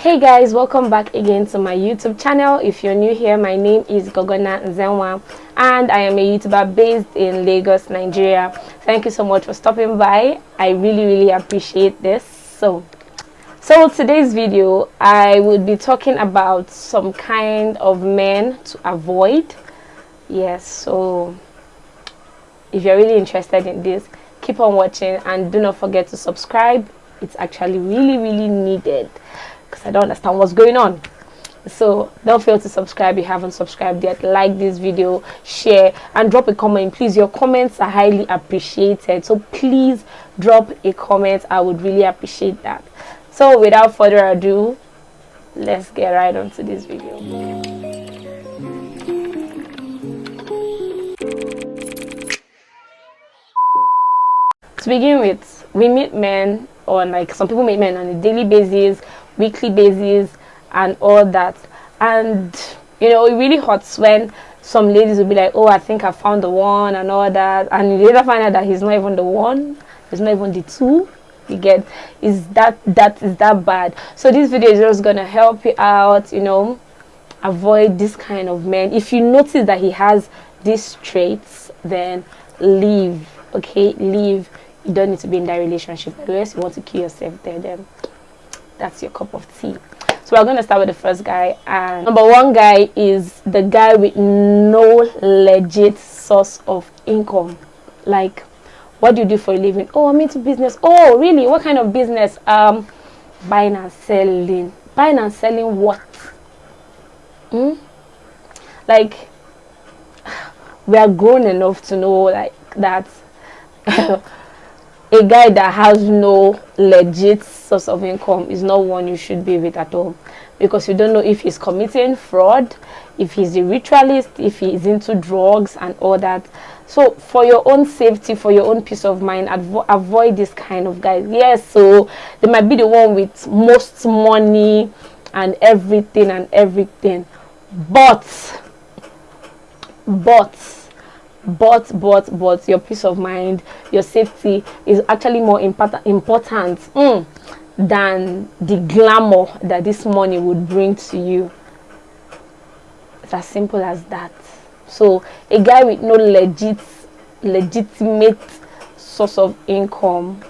Hey guys, welcome back again to my YouTube channel. If you're new here, my name is Gogonna.nzenwa and I am a YouTuber based in Lagos, Nigeria. Thank you so much for stopping by. I really appreciate this. So today's video, I would be talking about some kind of men to avoid. Yes, so if you're really interested in this, keep on watching and do not forget to subscribe. It's actually really needed because I don't understand what's going on. So don't fail to subscribe if you haven't subscribed yet. Like this video, share, and drop a comment. Please, your comments are highly appreciated, so please drop a comment. I would really appreciate that. So without further ado, let's get right onto this video. To begin with, we meet men, or like some people meet men on a daily basis, weekly basis, and all that. And you know, it really hurts when some ladies will be like, oh, I think I found the one and all that, and you later find out that he's not even the one, he's not even the two. You get, is that bad? So this video is just gonna help you out, you know, avoid this kind of men. If you notice that he has these traits, then leave. Okay, leave. You don't need to be in that relationship. Unless you want to kill yourself there, then that's your cup of tea. So we're going to start with the first guy. And number one guy is the guy with no legit source of income. Like, what do you do for a living? Oh, I'm into business. Oh, really? What kind of business? Buying and selling. Buying and selling what? Like, we are grown enough to know like that a guy that has no legit source of income is not one you should be with at all, because you don't know if he's committing fraud, if he's a ritualist, if he's into drugs and all that. So for your own safety, for your own peace of mind, avoid this kind of guys. Yes, so they might be the one with most money and everything, but your peace of mind, your safety is actually more important than the glamour that this money would bring to you. It's as simple as that. So a guy with no legitimate source of income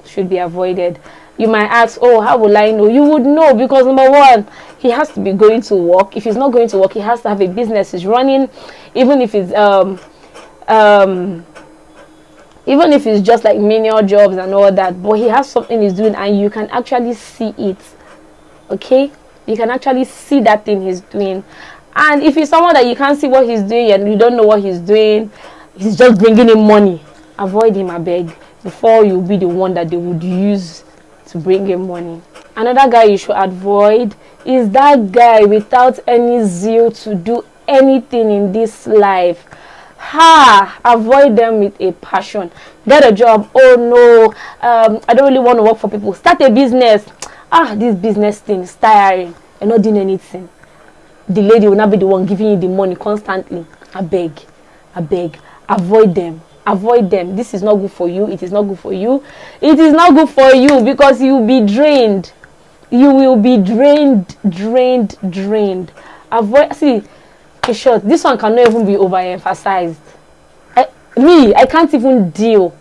should be avoided. You might ask, oh, how will I know? You would know, because number one, he has to be going to work. If he's not going to work, he has to have a business he's running, even if it's just like menial jobs and all that, but he has something he's doing and you can actually see it. Okay, you can actually see that thing he's doing. And if it's someone that you can't see what he's doing and you don't know what he's doing, he's just bringing in money, avoid him, I beg, before you be the one that they would use to bring in money. Another guy you should avoid is that guy without any zeal to do anything in this life. Avoid them with a passion. Get a job. Oh no, I don't really want to work for people. Start a business. This business thing is tiring. You're not doing anything. The lady will not be the one giving you the money constantly. I beg, avoid them. Avoid them. This is not good for you. It is not good for you. It is not good for you, because you will be drained. You will be drained. Avoid. See, in short, this one cannot even be overemphasized. I can't even deal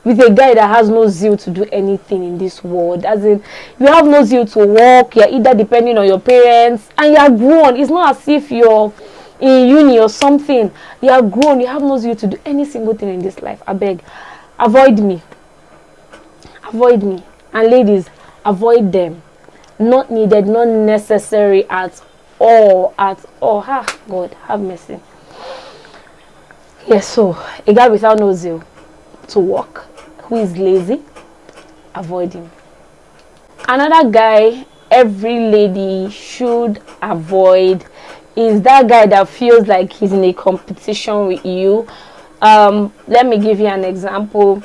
with a guy that has no zeal to do anything in this world. As in, you have no zeal to work. You're either depending on your parents, and you're grown. It's not as if you're in uni or something. You are grown. You have no zeal to do any single thing in this life. I beg, avoid me. And ladies, avoid them. Not needed, not necessary at all. God have mercy. Yes, so a guy without no zeal to work, who is lazy, avoid him. Another guy every lady should avoid is that guy that feels like he's in a competition with you. Let me give you an example.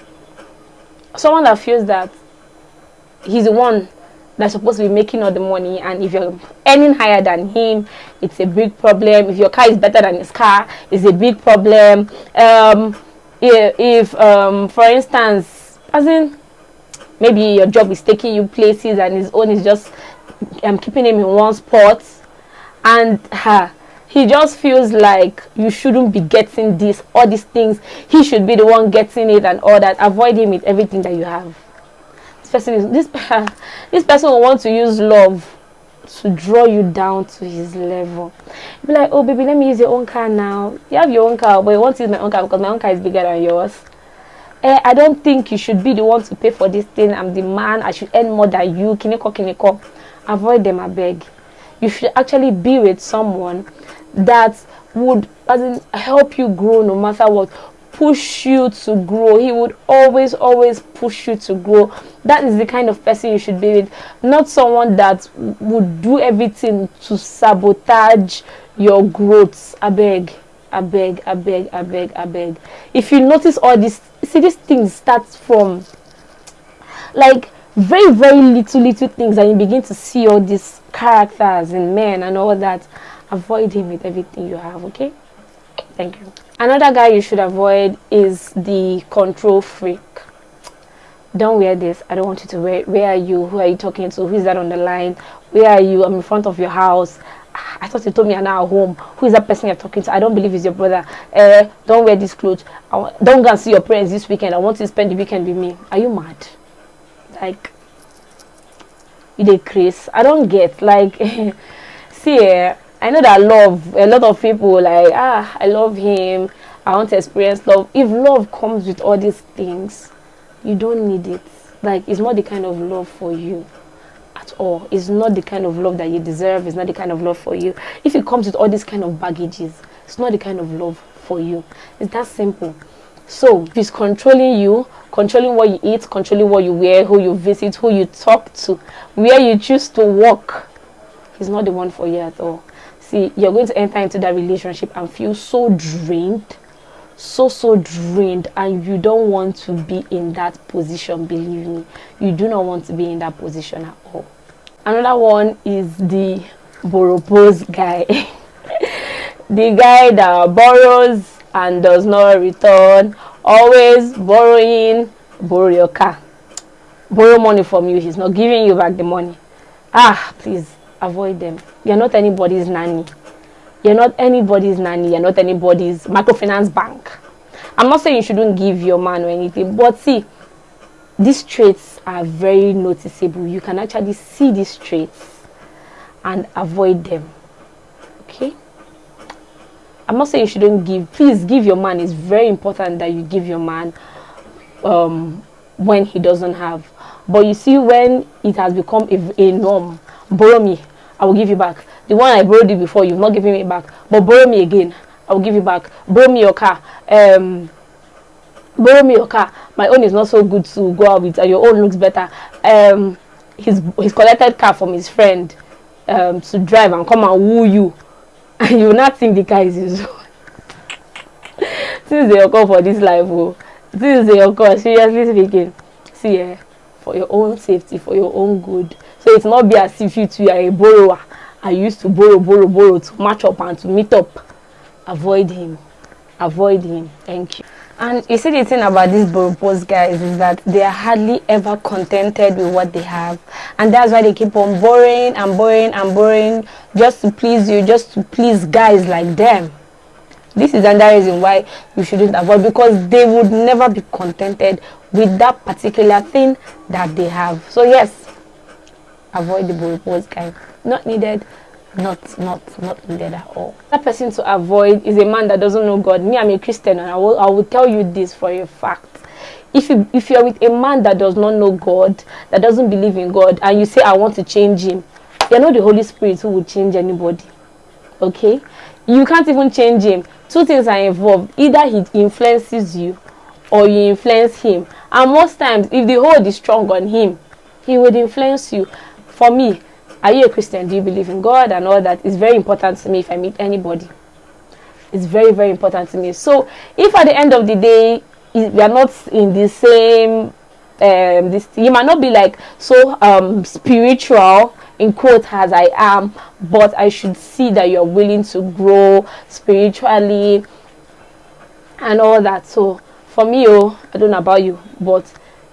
Someone that feels that he's the one that's supposed to be making all the money, and if you're earning higher than him, it's a big problem. If your car is better than his car, it's a big problem. If for instance, as in maybe your job is taking you places and his own is just keeping him in one spot, and he just feels like you shouldn't be getting this, all these things. He should be the one getting it and all that. Avoid him with everything that you have. This person will want to use love to draw you down to his level. Be like, oh baby, let me use your own car now. You have your own car, but you want to use my own car because my own car is bigger than yours. I don't think you should be the one to pay for this thing. I'm the man. I should earn more than you. Kineko. Avoid them, I beg. You should actually be with someone that would help you grow no matter what. Push you to grow. He would always push you to grow. That is the kind of person you should be with, not someone that would do everything to sabotage your growth. I beg. If you notice all this, see, these things start from like very little things, and you begin to see all these characters in men and all that. Avoid him with everything you have. Okay, thank you. Another guy you should avoid is the control freak. Don't wear this. I don't want you to wear it. Where are you? Who are you talking to? Who is that on the line? Where are you? I'm in front of your house. I thought you told me you're now at home. Who is that person you're talking to? I don't believe it's your brother. Don't wear this clothes. Don't go and see your parents this weekend. I want you to spend the weekend with me. Are you mad? Like, you dey craze. I don't get, like, see, I know that love, a lot of people like, I love him, I want to experience love. If love comes with all these things, you don't need it. Like, it's not the kind of love for you at all. It's not the kind of love that you deserve. It's not the kind of love for you. If it comes with all these kind of baggages, it's not the kind of love for you. It's that simple. So if he's controlling you, controlling what you eat, controlling what you wear, who you visit, who you talk to, where you choose to walk, he's not the one for you at all. See, you're going to enter into that relationship and feel so drained, so drained, and you don't want to be in that position. Believe me, you do not want to be in that position at all. Another one is the boropose guy. The guy that borrows and does not return, always borrowing. Borrow your car, borrow money from you, he's not giving you back the money. Please avoid them. You're not anybody's nanny. You're not anybody's microfinance bank. I'm not saying you shouldn't give your man or anything, but see, these traits are very noticeable. You can actually see these traits and avoid them. Okay, I'm not saying you shouldn't give. Please give your man. It's very important that you give your man when he doesn't have. But you see, when it has become a norm, borrow me, I will give you back. The one I borrowed you before, you've not given me back, but borrow me again, I will give you back. Borrow me your car. Borrow me your car. My own is not so good to go out with, and your own looks better. He's collected car from his friend to drive and come and woo you, and you will not think the car is his own. Since they occur for this life, since they occur, seriously speaking, see, for your own safety, for your own good. So it's not be as if you are a borrower. I used to borrow to match up and to meet up. Avoid him. Thank you. And you see, the thing about these boropose guys is that they are hardly ever contented with what they have, and that's why they keep on borrowing just to please you, just to please guys like them. This is another reason why you shouldn't avoid, because they would never be contented with that particular thing that they have. So yes, avoid the boropose guy. Not needed. Not needed at all. That person to avoid is a man that doesn't know God. Me, I'm a Christian, and I will tell you this for a fact. If you're with a man that does not know God, that doesn't believe in God, and you say, I want to change him, you're not the Holy Spirit who will change anybody. Okay? You can't even change him. Two things are involved. Either he influences you or you influence him. And most times, if the hold is strong on him, he would influence you. For me, are you a Christian? Do you believe in God and all that? It's very important to me if I meet anybody. It's very important to me. So if at the end of the day we are not in the same you might not be like so spiritual in quote as I am, but I should see that you're willing to grow spiritually and all that. So for me, I don't know about you, but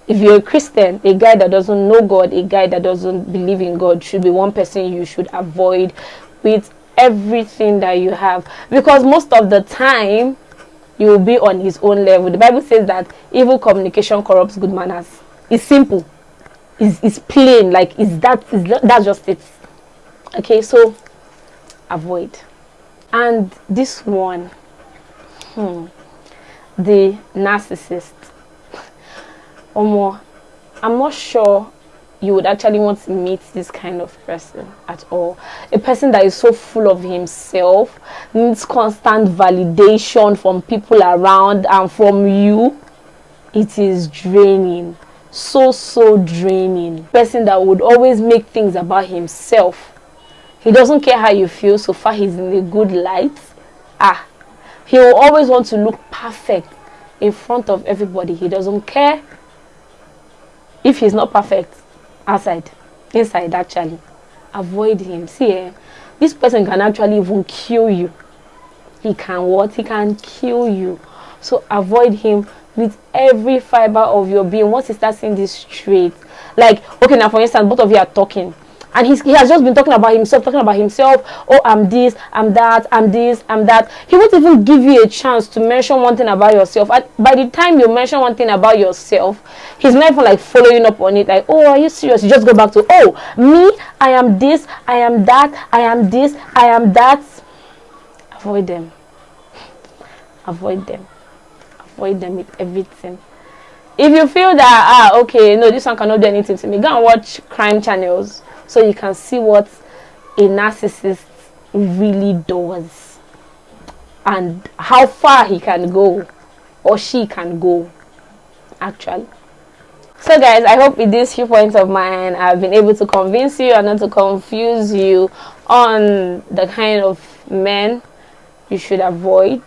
If you're a Christian, a guy that doesn't know God, a guy that doesn't believe in God should be one person you should avoid with everything that you have, because most of the time you will be on his own level. The Bible says that evil communication corrupts good manners. It's simple. It's plain. Like, that's just it. Okay, so avoid. And this one, the narcissist. I'm not sure you would actually want to meet this kind of person at all. A person that is so full of himself, needs constant validation from people around and from you. It is draining. So draining. Person that would always make things about himself. He doesn't care how you feel, so far he's in a good light. He will always want to look perfect in front of everybody. He doesn't care if he's not perfect outside, inside actually. Avoid him. See, this person can actually even kill you. He can what? He can kill you. So avoid him with every fiber of your being. Once he starts saying this straight, like, okay, now for instance, both of you are talking, and he has just been talking about himself. Oh, I'm this, I'm that, I'm this, I'm that. He won't even give you a chance to mention one thing about yourself. By the time you mention one thing about yourself, he's not even like following up on it. Like, oh, are you serious? You just go back to, oh, me, I am this, I am that, I am this, I am that. Avoid them. Avoid them. Avoid them with everything. If you feel that, okay, no, this one cannot do anything to me, go and watch crime channels so you can see what a narcissist really does and how far he can go or she can go actually. So guys, I hope with these few points of mine I've been able to convince you and not to confuse you on the kind of men you should avoid.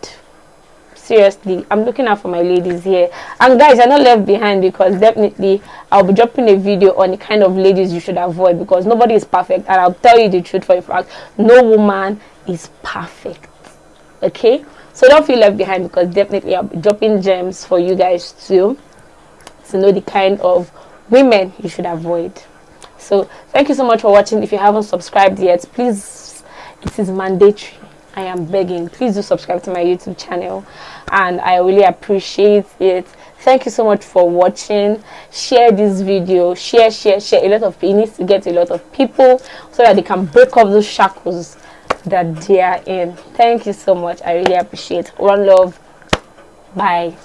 Seriously, I'm looking out for my ladies here. And guys, you're not left behind, because definitely I'll be dropping a video on the kind of ladies you should avoid, because nobody is perfect. And I'll tell you the truth for a fact, no woman is perfect. Okay? So don't feel left behind, because definitely I'll be dropping gems for you guys too, to know the kind of women you should avoid. So thank you so much for watching. If you haven't subscribed yet, please, it is mandatory. I am begging, please do subscribe to my YouTube channel, and I really appreciate it. Thank you so much for watching. Share this video, share. A lot of people, it needs to get to a lot of people so that they can break off those shackles that they are in. Thank you so much. I really appreciate it. One love. Bye.